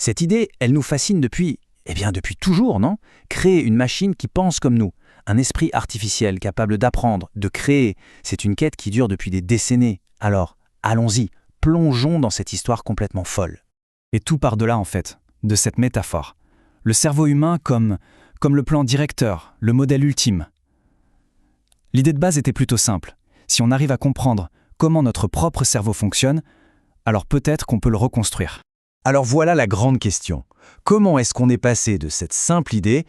Cette idée, elle nous fascine depuis toujours, non? Créer une machine qui pense comme nous, un esprit artificiel capable d'apprendre, de créer, c'est une quête qui dure depuis des décennies. Alors, allons-y, plongeons dans cette histoire complètement folle. Et tout part de là en fait, de cette métaphore. Le cerveau humain comme le plan directeur, le modèle ultime. L'idée de base était plutôt simple. Si on arrive à comprendre comment notre propre cerveau fonctionne, alors peut-être qu'on peut le reconstruire. Alors voilà la grande question. Comment est-ce qu'on est passé de cette simple idée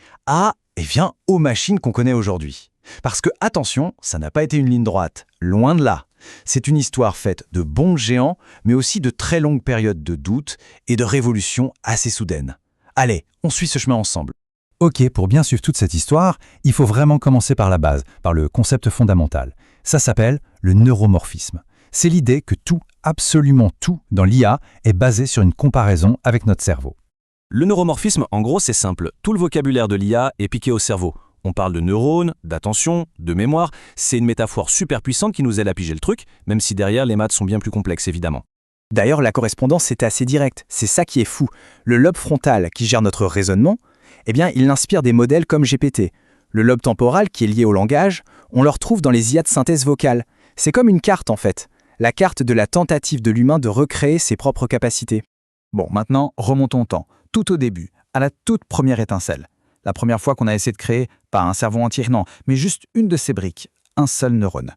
aux machines qu'on connaît aujourd'hui? Parce que, attention, ça n'a pas été une ligne droite, loin de là. C'est une histoire faite de bons géants, mais aussi de très longues périodes de doute et de révolutions assez soudaines. Allez, on suit ce chemin ensemble. Ok, pour bien suivre toute cette histoire, il faut vraiment commencer par la base, par le concept fondamental. Ça s'appelle le neuromorphisme. C'est l'idée que tout, absolument tout, dans l'IA est basé sur une comparaison avec notre cerveau. Le neuromorphisme, en gros, c'est simple. Tout le vocabulaire de l'IA est piqué au cerveau. On parle de neurones, d'attention, de mémoire. C'est une métaphore super puissante qui nous aide à piger le truc, même si derrière, les maths sont bien plus complexes, évidemment. D'ailleurs, la correspondance est assez directe. C'est ça qui est fou. Le lobe frontal, qui gère notre raisonnement, il inspire des modèles comme GPT. Le lobe temporal, qui est lié au langage, on le retrouve dans les IA de synthèse vocale. C'est comme une carte, en fait. La carte de la tentative de l'humain de recréer ses propres capacités. Bon, maintenant, remontons au temps, tout au début, à la toute première étincelle. La première fois qu'on a essayé de créer, pas un cerveau entier, non, mais juste une de ces briques, un seul neurone.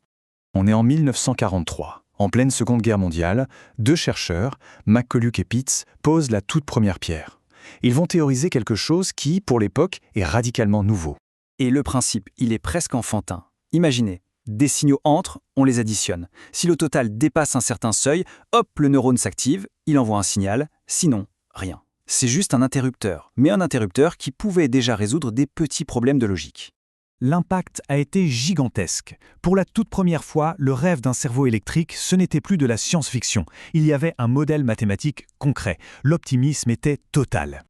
On est en 1943. En pleine Seconde Guerre mondiale, deux chercheurs, McCulloch et Pitts, posent la toute première pierre. Ils vont théoriser quelque chose qui, pour l'époque, est radicalement nouveau. Et le principe, il est presque enfantin. Imaginez, des signaux entrent, on les additionne. Si le total dépasse un certain seuil, hop, le neurone s'active, il envoie un signal, sinon, rien. C'est juste un interrupteur, mais un interrupteur qui pouvait déjà résoudre des petits problèmes de logique. L'impact a été gigantesque. Pour la toute première fois, le rêve d'un cerveau électrique, ce n'était plus de la science-fiction. Il y avait un modèle mathématique concret. L'optimisme était total.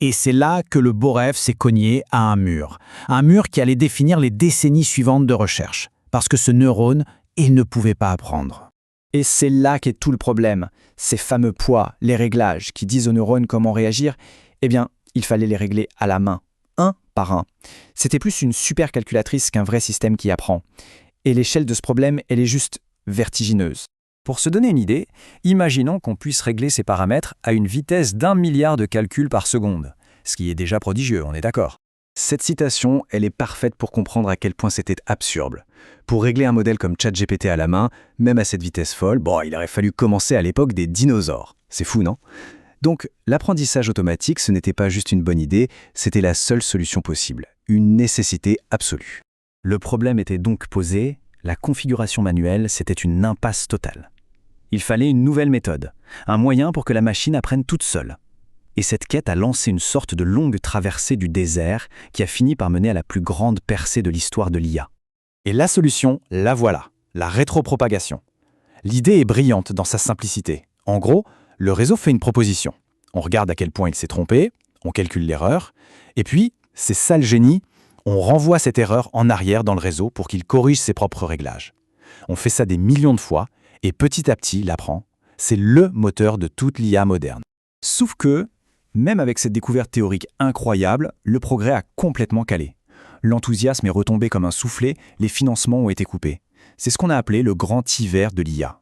Et c'est là que le beau rêve s'est cogné à un mur. Un mur qui allait définir les décennies suivantes de recherche. Parce que ce neurone, il ne pouvait pas apprendre. Et c'est là qu'est tout le problème. Ces fameux poids, les réglages qui disent aux neurones comment réagir, il fallait les régler à la main, un par un. C'était plus une super calculatrice qu'un vrai système qui apprend. Et l'échelle de ce problème, elle est juste vertigineuse. Pour se donner une idée, imaginons qu'on puisse régler ces paramètres à une vitesse d'1 milliard de calculs par seconde. Ce qui est déjà prodigieux, on est d'accord. Cette citation, elle est parfaite pour comprendre à quel point c'était absurde. Pour régler un modèle comme ChatGPT à la main, même à cette vitesse folle, il aurait fallu commencer à l'époque des dinosaures. C'est fou, non? Donc, l'apprentissage automatique, ce n'était pas juste une bonne idée, c'était la seule solution possible. Une nécessité absolue. Le problème était donc posé, la configuration manuelle, c'était une impasse totale. Il fallait une nouvelle méthode, un moyen pour que la machine apprenne toute seule. Et cette quête a lancé une sorte de longue traversée du désert qui a fini par mener à la plus grande percée de l'histoire de l'IA. Et la solution, la voilà, la rétropropagation. L'idée est brillante dans sa simplicité. En gros, le réseau fait une proposition. On regarde à quel point il s'est trompé, on calcule l'erreur, et puis, c'est ça le génie, on renvoie cette erreur en arrière dans le réseau pour qu'il corrige ses propres réglages. On fait ça des millions de fois, et petit à petit, il apprend. C'est le moteur de toute l'IA moderne. Sauf que, même avec cette découverte théorique incroyable, le progrès a complètement calé. L'enthousiasme est retombé comme un soufflet, les financements ont été coupés. C'est ce qu'on a appelé le grand hiver de l'IA.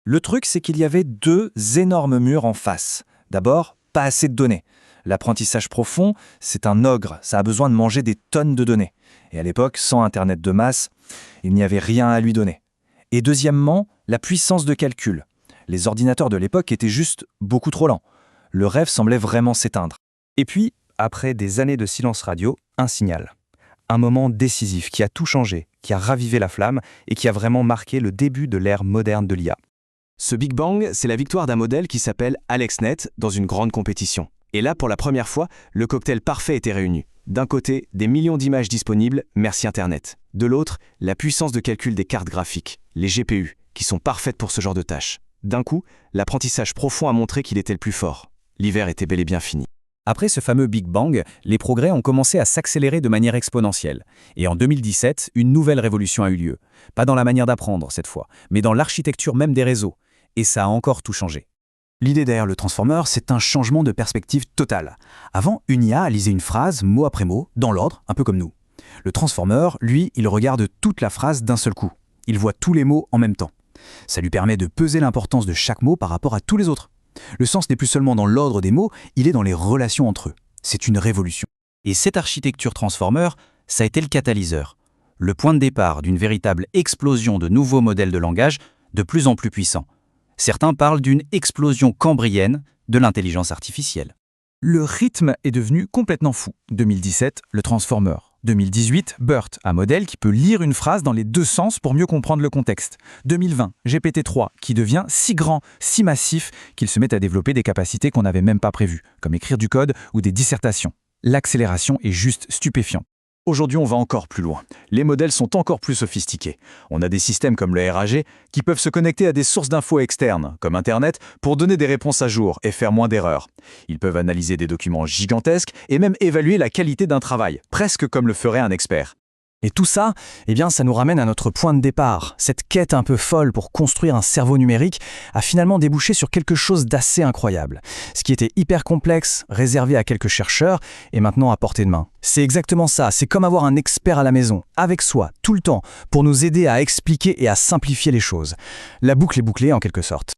Le truc, c'est qu'il y avait deux énormes murs en face. D'abord, pas assez de données. L'apprentissage profond, c'est un ogre, ça a besoin de manger des tonnes de données. Et à l'époque, sans Internet de masse, il n'y avait rien à lui donner. Et deuxièmement, la puissance de calcul. Les ordinateurs de l'époque étaient juste beaucoup trop lents. Le rêve semblait vraiment s'éteindre. Et puis, après des années de silence radio, un signal. Un moment décisif qui a tout changé, qui a ravivé la flamme et qui a vraiment marqué le début de l'ère moderne de l'IA. Ce Big Bang, c'est la victoire d'un modèle qui s'appelle AlexNet dans une grande compétition. Et là, pour la première fois, le cocktail parfait était réuni. D'un côté, des millions d'images disponibles, merci Internet. De l'autre, la puissance de calcul des cartes graphiques, les GPU, qui sont parfaites pour ce genre de tâches. D'un coup, l'apprentissage profond a montré qu'il était le plus fort. L'hiver était bel et bien fini. Après ce fameux Big Bang, les progrès ont commencé à s'accélérer de manière exponentielle. Et en 2017, une nouvelle révolution a eu lieu. Pas dans la manière d'apprendre cette fois, mais dans l'architecture même des réseaux. Et ça a encore tout changé. L'idée derrière le transformer, c'est un changement de perspective total. Avant, une IA lisait une phrase, mot après mot, dans l'ordre, un peu comme nous. Le transformer, lui, il regarde toute la phrase d'un seul coup. Il voit tous les mots en même temps. Ça lui permet de peser l'importance de chaque mot par rapport à tous les autres. Le sens n'est plus seulement dans l'ordre des mots, il est dans les relations entre eux. C'est une révolution. Et cette architecture transformer, ça a été le catalyseur. Le point de départ d'une véritable explosion de nouveaux modèles de langage de plus en plus puissants. Certains parlent d'une explosion cambrienne de l'intelligence artificielle. Le rythme est devenu complètement fou. 2017, le Transformer. 2018, BERT, un modèle qui peut lire une phrase dans les deux sens pour mieux comprendre le contexte. 2020, GPT-3, qui devient si grand, si massif, qu'il se met à développer des capacités qu'on n'avait même pas prévues, comme écrire du code ou des dissertations. L'accélération est juste stupéfiante. Aujourd'hui, on va encore plus loin. Les modèles sont encore plus sophistiqués. On a des systèmes comme le RAG qui peuvent se connecter à des sources d'infos externes, comme Internet, pour donner des réponses à jour et faire moins d'erreurs. Ils peuvent analyser des documents gigantesques et même évaluer la qualité d'un travail, presque comme le ferait un expert. Et tout ça, ça nous ramène à notre point de départ. Cette quête un peu folle pour construire un cerveau numérique a finalement débouché sur quelque chose d'assez incroyable. Ce qui était hyper complexe, réservé à quelques chercheurs, est maintenant à portée de main. C'est exactement ça, c'est comme avoir un expert à la maison, avec soi, tout le temps, pour nous aider à expliquer et à simplifier les choses. La boucle est bouclée en quelque sorte.